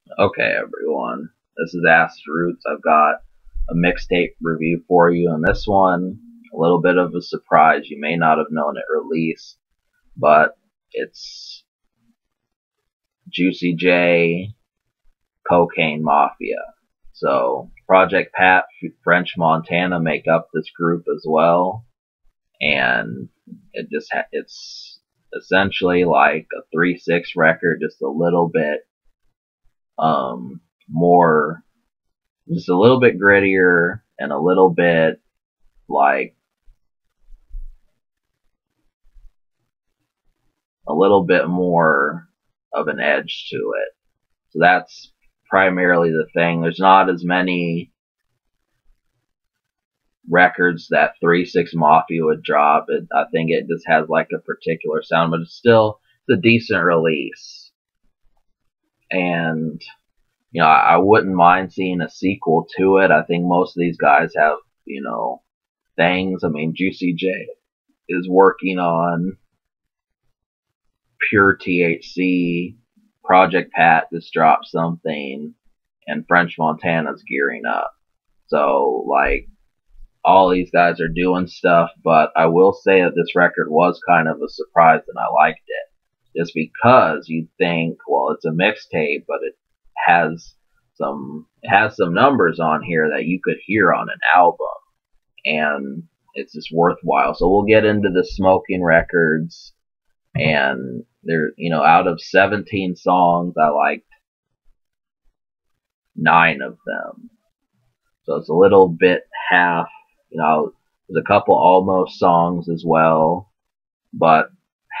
Okay, everyone. This is Ass Roots. I've got a mixtape review for you, and this one, a little bit of a surprise. You may not have known it released, but it's Juicy J, Cocaine Mafia. So, Project Pat, French Montana make up this group as well, and it's essentially like a 3-6 record, just a little bit more, just a little bit grittier and a little bit like a little bit more of an edge to it. So that's primarily the thing. There's not as many records that 3-6 Mafia would drop. I think it just has like a particular sound, but it's a decent release. And I wouldn't mind seeing a sequel to it. I think most of these guys have things. I mean, Juicy J is working on Pure THC. Project Pat just dropped something, and French Montana's gearing up. So, like, all these guys are doing stuff, but I will say that this record was kind of a surprise and I liked it. Just because you'd think, well, it's a mixtape, but it has some numbers on here that you could hear on an album, and it's just worthwhile. So we'll get into the smoking records, and out of 17 songs, I liked 9 of them. So it's a little bit half. There's a couple almost songs as well, but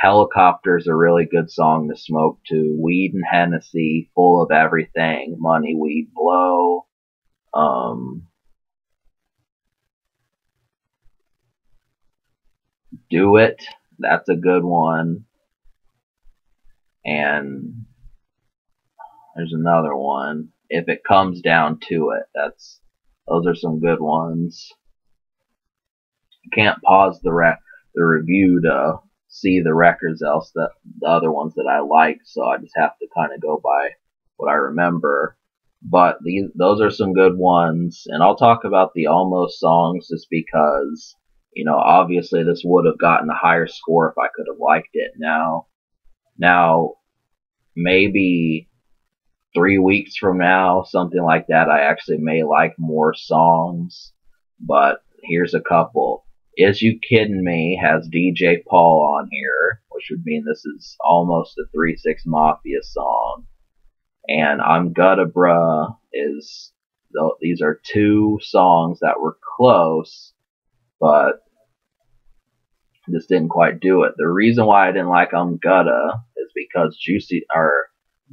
Helicopter's a really good song to smoke to. Weed and Hennessy, Full of Everything, Money, Weed, Blow. Do It, that's a good one. And there's another one, If It Comes Down to It. Those are some good ones. I can't pause the review to see the records else that the other ones that I like, so I just have to kind of go by what I remember. But those are some good ones, and I'll talk about the almost songs just because obviously this would have gotten a higher score if I could have liked it. Now maybe 3 weeks from now, something like that, I actually may like more songs. But here's a couple. Is You Kidding Me has DJ Paul on here, which would mean this is almost a 3-6 Mafia song. And I'm Gutta Bruh these are 2 songs that were close, but just didn't quite do it. The reason why I didn't like I'm Gutta is because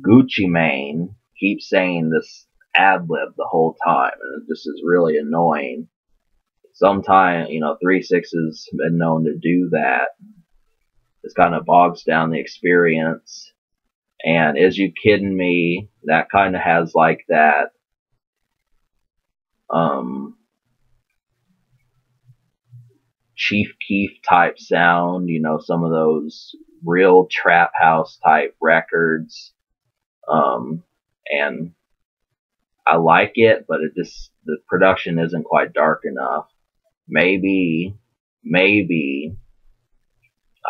Gucci Mane keeps saying this ad lib the whole time, and it just is really annoying. Sometimes, 3-6 has been known to do that. This kind of bogs down the experience. And Is You Kidding Me, that kind of has like that Chief Keef type sound, some of those real trap house type records. And I like it, but the production isn't quite dark enough. Maybe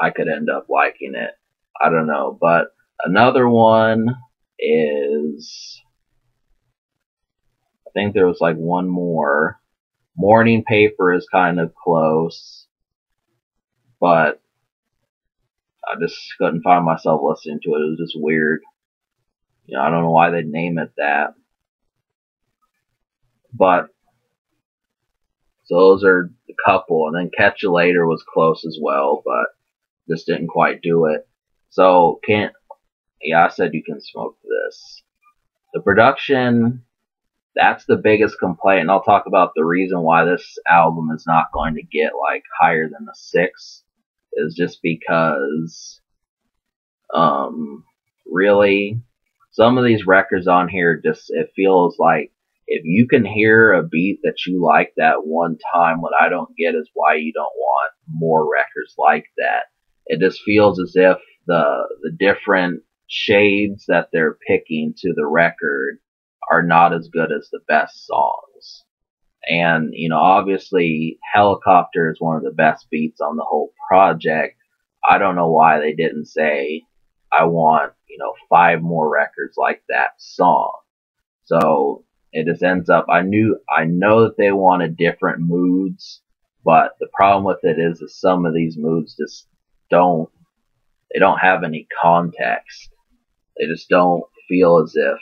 I could end up liking it. I don't know. But another one is, I think there was like one more. Morning Paper is kind of close, but I just couldn't find myself listening to it. It was just weird. I don't know why they'd name it that. But so those are a couple, and then Catch You Later was close as well, but just didn't quite do it. So I said you can smoke this. The production, that's the biggest complaint, and I'll talk about the reason why this album is not going to get like higher than a 6, is just because really some of these records on here, just it feels like if you can hear a beat that you like that one time, what I don't get is why you don't want more records like that. It just feels as if the different shades that they're picking to the record are not as good as the best songs. And, you know, obviously Helicopter is one of the best beats on the whole project. I don't know why they didn't say, I want, you know, 5 more records like that song. So it just ends up, I know that they wanted different moods, but the problem with it is that some of these moods just they don't have any context. They just don't feel as if,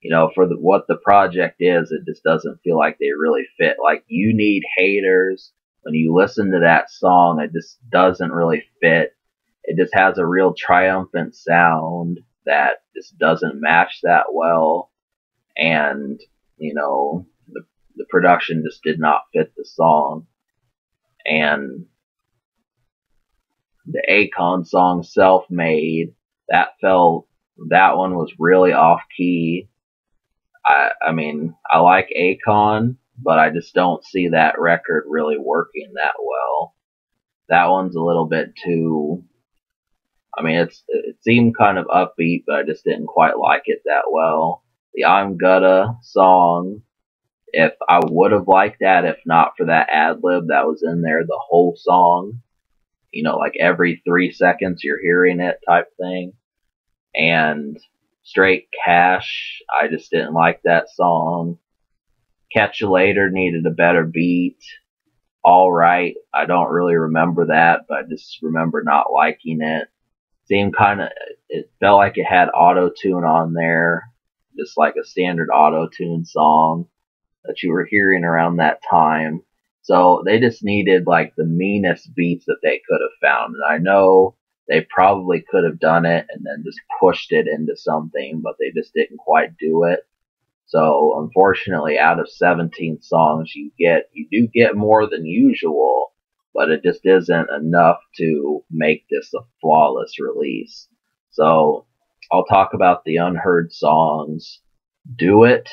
you know, for what the project is, it just doesn't feel like they really fit. Like, You Need Haters, when you listen to that song, it just doesn't really fit. It just has a real triumphant sound that just doesn't match that well. And, you know, the production just did not fit the song. And the Akon song, Self-Made, that one was really off key. I mean, I like Akon, but I just don't see that record really working that well. That one's a little bit too, I mean, it seemed kind of upbeat, but I just didn't quite like it that well. The I'm Gutta song, if I would have liked that, if not for that ad-lib that was in there, the whole song, you know, like every 3 seconds you're hearing it type thing. And Straight Cash, I just didn't like that song. Catch You Later needed a better beat. All Right, I don't really remember that, but I just remember not liking it. It felt like it had auto-tune on there, just like a standard auto-tune song that you were hearing around that time. So they just needed like the meanest beats that they could have found. And I know they probably could have done it and then just pushed it into something, but they just didn't quite do it. So unfortunately, out of 17 songs, you do get more than usual, but it just isn't enough to make this a flawless release. So I'll talk about the unheard songs. Do It,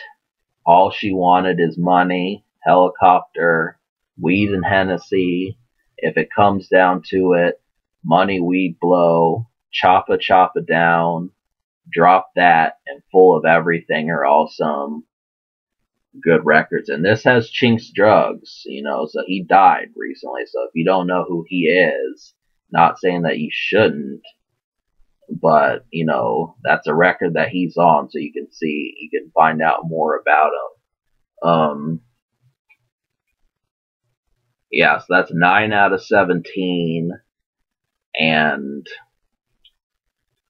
All She Wanted Is Money, Helicopter, Weed and Hennessy, If It Comes Down to It, Money, Weed, Blow, Choppa Down, Drop That, and Full of Everything are all some good records. And this has Chinx Drugs, you know, so he died recently. So if you don't know who he is, not saying that you shouldn't, but, you know, that's a record that he's on, so you can find out more about him. Yeah, so that's 9 out of 17, and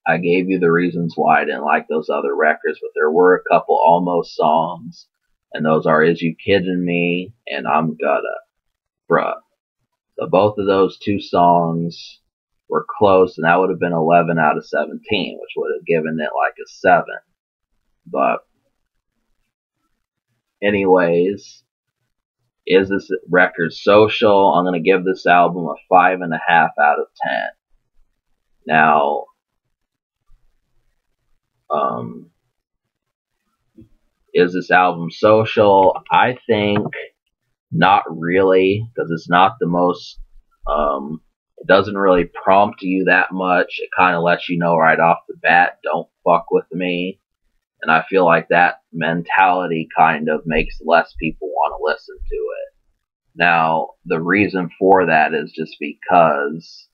I gave you the reasons why I didn't like those other records, but there were a couple almost songs, and those are Is You Kidding Me and I'm Gutta, bruh. So both of those 2 songs were close, and that would have been 11 out of 17, which would have given it like a 7. But anyways, is this record social? I'm going to give this album a 5.5 out of 10. Now, is this album social? I think not really, because it's not the most, it doesn't really prompt you that much. It kind of lets you know right off the bat, don't fuck with me. And I feel like that mentality kind of makes less people want to listen to it. Now, the reason for that is just because,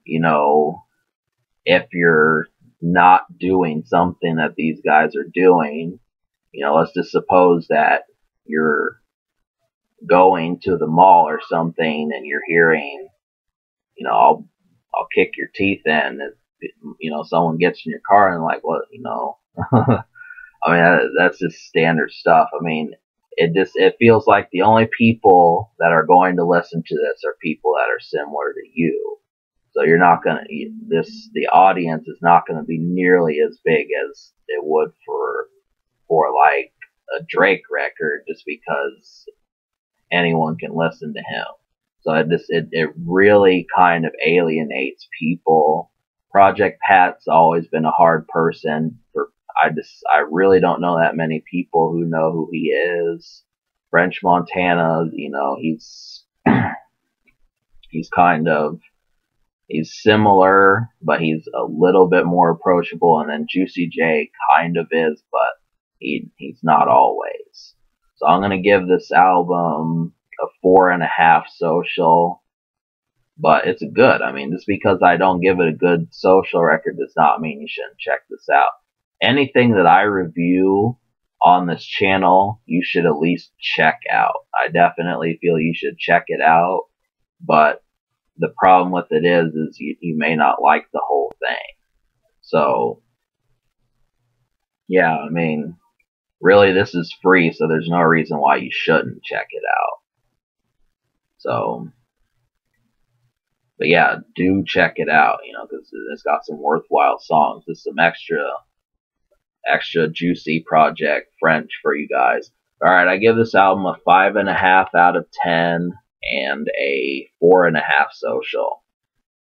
you know, if you're not doing something that these guys are doing, you know, let's just suppose that you're going to the mall or something and you're hearing, you know, I'll kick your teeth in. If, you know, someone gets in your car and like, well, you know, I mean, that's just standard stuff. I mean, it feels like the only people that are going to listen to this are people that are similar to you. So you're not gonna, the audience is not gonna be nearly as big as it would for like a Drake record, just because anyone can listen to him. So it really kind of alienates people. Project Pat's always been a hard person for. I really don't know that many people who know who he is. French Montana, you know, he's kind of He's similar, but he's a little bit more approachable. And then Juicy J kind of is, but he's not always. So I'm gonna give this album a 4.5 social. But it's good. I mean, just because I don't give it a good social record does not mean you shouldn't check this out. Anything that I review on this channel, you should at least check out. I definitely feel you should check it out, but the problem with it is you may not like the whole thing. So, yeah, I mean, really this is free, so there's no reason why you shouldn't check it out. So, but yeah, do check it out, because it's got some worthwhile songs. There's some extra juicy project French for you guys. Alright, I give this album a 5.5 out of 10 and a 4.5 social.